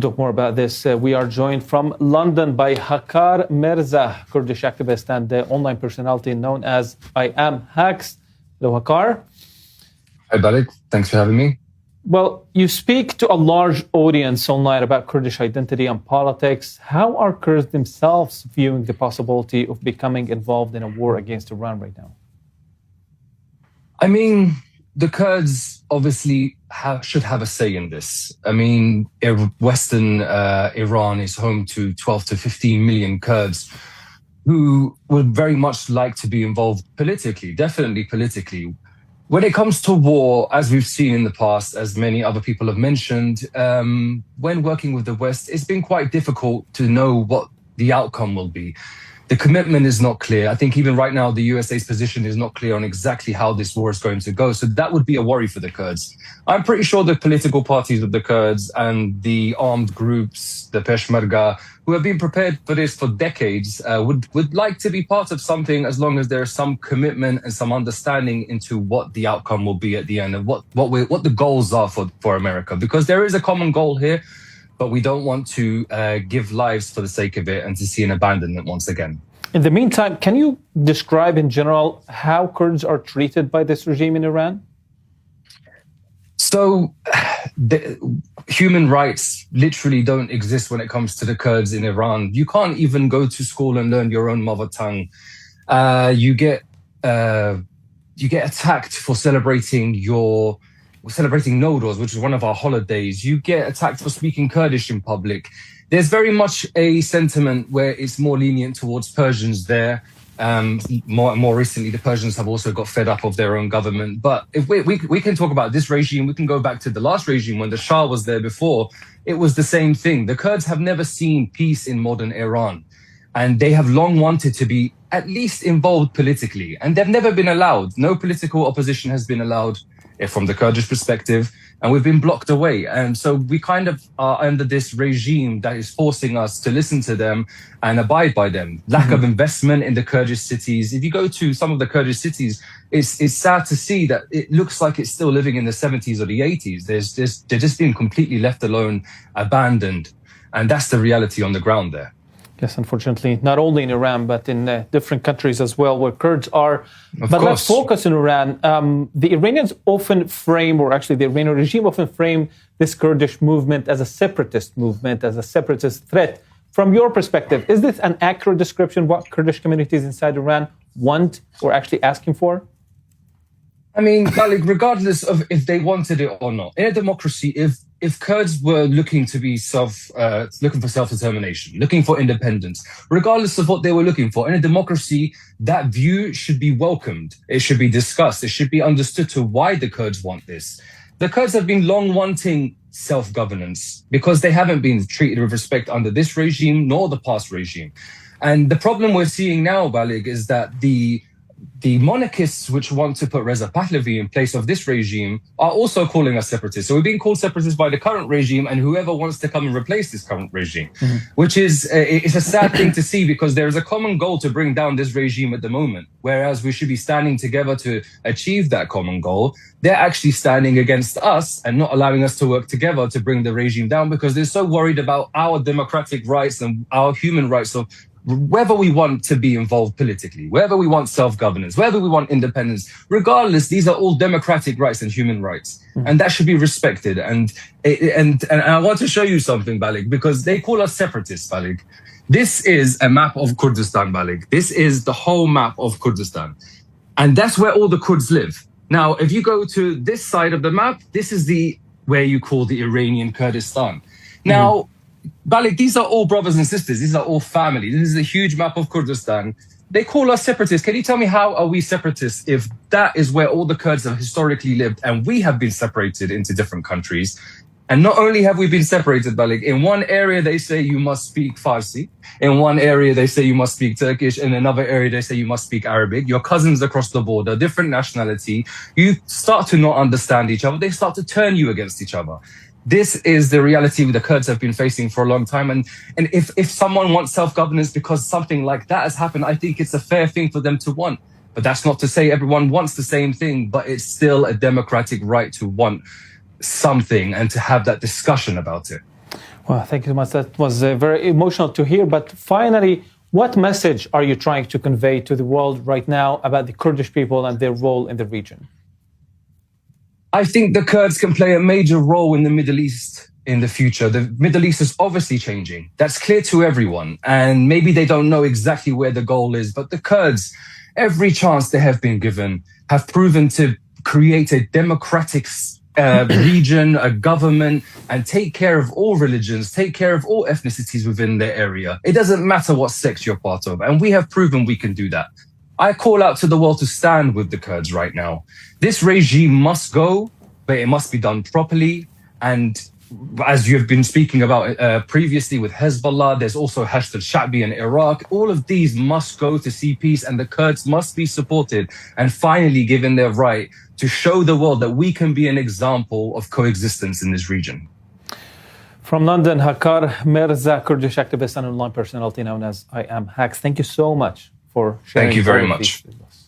Talk more about this. We are joined from London by Hakar Mirza, Kurdish activist and online personality known as I Am Haks. Hello, Hakar. Hi, Balik. Thanks for having me. Well, you speak to a large audience online about Kurdish identity and politics. How are Kurds themselves viewing the possibility of becoming involved in a war against Iran right now? I mean, the Kurds obviously should have a say in this. I mean, Western Iran is home to 12 to 15 million Kurds who would very much like to be involved politically, definitely politically. When it comes to war, as we've seen in the past, as many other people have mentioned, when working with the West, it's been quite difficult to know what the outcome will be. The commitment is not clear. I think even right now, the USA's position is not clear on exactly how this war is going to go. So that would be a worry for the Kurds. I'm pretty sure the political parties of the Kurds and the armed groups, the Peshmerga, who have been prepared for this for decades, would like to be part of something as long as there is some commitment and some understanding into what the outcome will be at the end and what the goals are for America. Because there is a common goal here, but we don't want to give lives for the sake of it and to see an abandonment once again. In the meantime, can you describe in general how Kurds are treated by this regime in Iran? So, human rights literally don't exist when it comes to the Kurds in Iran. You can't even go to school and learn your own mother tongue. You get attacked for celebrating Nowruz, which is one of our holidays. You get attacked for speaking Kurdish in public. There's very much a sentiment where it's more lenient towards Persians there. More recently, the Persians have also got fed up of their own government. But if we can talk about this regime, we can go back to the last regime when the Shah was there before. It was the same thing. The Kurds have never seen peace in modern Iran. And they have long wanted to be at least involved politically. And they've never been allowed. No political opposition has been allowed from the Kurdish perspective, and we've been blocked away. And so we kind of are under this regime that is forcing us to listen to them and abide by them. Lack of investment in the Kurdish cities. If you go to some of the Kurdish cities, it's sad to see that it looks like it's still living in the 70s or the 80s. They're just being completely left alone, abandoned. And that's the reality on the ground there. Yes, unfortunately, not only in Iran, but in different countries as well, where Kurds are. But let's focus on Iran. The Iranians often frame, or actually the Iranian regime often frame this Kurdish movement as a separatist movement, as a separatist threat. From your perspective, is this an accurate description of what Kurdish communities inside Iran want or actually asking for? I mean, regardless of if they wanted it or not, in a democracy, if Kurds were looking to be looking for self-determination, looking for independence, regardless of what they were looking for, in a democracy, that view should be welcomed. It should be discussed. It should be understood to why the Kurds want this. The Kurds have been long wanting self-governance because they haven't been treated with respect under this regime nor the past regime. And the problem we're seeing now, Balik, is that the monarchists which want to put Reza Pahlavi in place of this regime are also calling us separatists. So we're being called separatists by the current regime and whoever wants to come and replace this current regime, which is it's a sad thing to see because there is a common goal to bring down this regime at the moment. Whereas we should be standing together to achieve that common goal, they're actually standing against us and not allowing us to work together to bring the regime down because they're so worried about our democratic rights and our human rights of whether we want to be involved politically, whether we want self-governance, whether we want independence, regardless, these are all democratic rights and human rights. And that should be respected. And I want to show you something, Balik, because they call us separatists, Balik. This is a map of Kurdistan, Balik. This is the whole map of Kurdistan. And that's where all the Kurds live. Now, if you go to this side of the map, this is where you call the Iranian Kurdistan. Now, Balik, these are all brothers and sisters. These are all family. This is a huge map of Kurdistan. They call us separatists. Can you tell me how are we separatists if that is where all the Kurds have historically lived and we have been separated into different countries? And not only have we been separated, Balik, in one area they say you must speak Farsi. In one area they say you must speak Turkish. In another area they say you must speak Arabic. Your cousins across the border, different nationality. You start to not understand each other. They start to turn you against each other. This is the reality the Kurds have been facing for a long time. And if someone wants self-governance because something like that has happened, I think it's a fair thing for them to want. But that's not to say everyone wants the same thing, but it's still a democratic right to want something and to have that discussion about it. Well, thank you so much. That was very emotional to hear. But finally, what message are you trying to convey to the world right now about the Kurdish people and their role in the region? I think the Kurds can play a major role in the Middle East in the future. The Middle East is obviously changing. That's clear to everyone. And maybe they don't know exactly where the goal is, but the Kurds, every chance they have been given, have proven to create a democratic region, a government, and take care of all religions, take care of all ethnicities within their area. It doesn't matter what sect you're part of. And we have proven we can do that. I call out to the world to stand with the Kurds right now. This regime must go, but it must be done properly. And as you've been speaking about previously with Hezbollah, there's also Hashd al-Sha'bi in Iraq. All of these must go to see peace, and the Kurds must be supported and finally given their right to show the world that we can be an example of coexistence in this region. From London, Hakar Mirza, Kurdish activist and online personality known as I Am Haks. Thank you so much for sharing. Thank you very much. With us.